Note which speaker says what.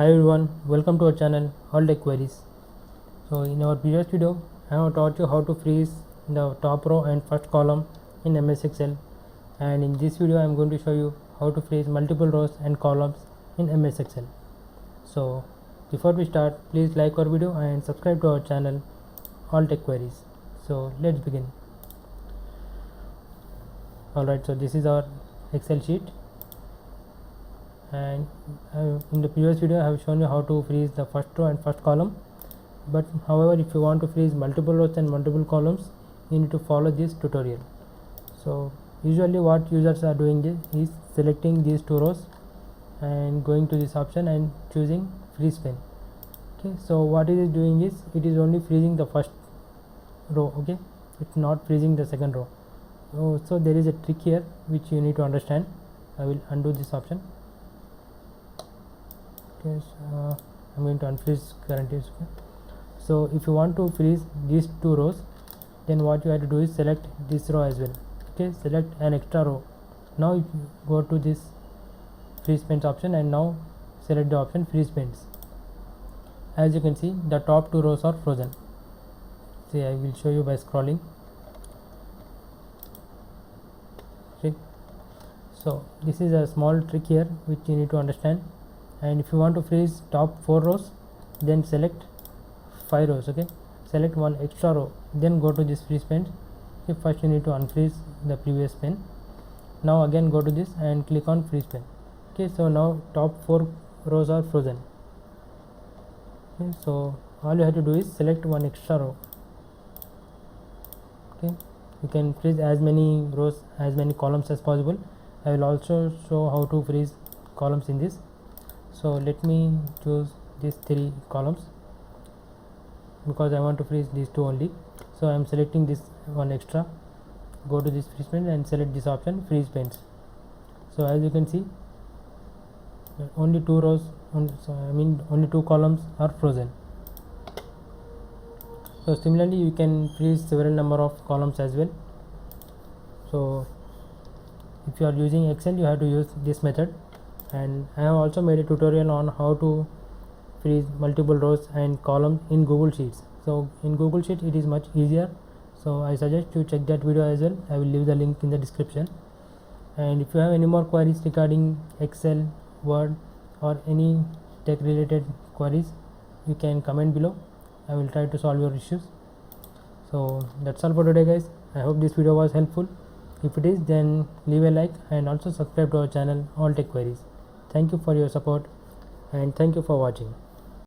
Speaker 1: Hi everyone, welcome to our channel All Tech Queries. So in our previous video I have taught you how to freeze the top row and first column in MS Excel, and in this video I am going to show you how to freeze multiple rows and columns in MS Excel. So before we start, please like our video and subscribe to our channel All Tech Queries. So let's begin. Alright, so this is our Excel sheet, and in the previous video I have shown you how to freeze the first row and first column. But however, if you want to freeze multiple rows and multiple columns, you need to follow this tutorial. So usually what users are doing is selecting these two rows and going to this option and choosing freeze pen. Okay, so what it is doing is it is only freezing the first row. Okay, it's not freezing the second row. So there is a trick here which you need to understand. I will undo this option. Okay, so I'm going to unfreeze current use. Okay. So if you want to freeze these two rows, then what you have to do is select this row as well. Okay, select an extra row. Now you go to this freeze pens option and now select the option freeze pens. As you can see, the top two rows are frozen. See, I will show you by scrolling. See, so this is a small trick here which you need to understand. And if you want to freeze top 4 rows, then select 5 rows. Okay, select one extra row, then go to this freeze pen. Okay, first you need to unfreeze the previous pen. Now again go to this and click on freeze pen. Okay, so now top 4 rows are frozen. Okay, so all you have to do is select one extra row. Okay, you can freeze as many rows, as many columns as possible. I will also show how to freeze columns in this. So let me choose these 3 columns because I want to freeze these 2 only. So I am selecting this one extra, go to this freeze pen and select this option freeze pens. So as you can see, only 2 rows, only 2 columns are frozen. So similarly you can freeze several number of columns as well. So if you are using Excel, you have to use this method. And I have also made a tutorial on how to freeze multiple rows and columns in Google Sheets. So in Google Sheet it is much easier, so I suggest you check that video as well. I will leave the link in the description. And if you have any more queries regarding Excel, Word or any tech related queries, you can comment below. I will try to solve your issues. So that's all for today guys. I hope this video was helpful. If it is, then leave a like and also subscribe to our channel All Tech Queries. Thank you for your support and thank you for watching.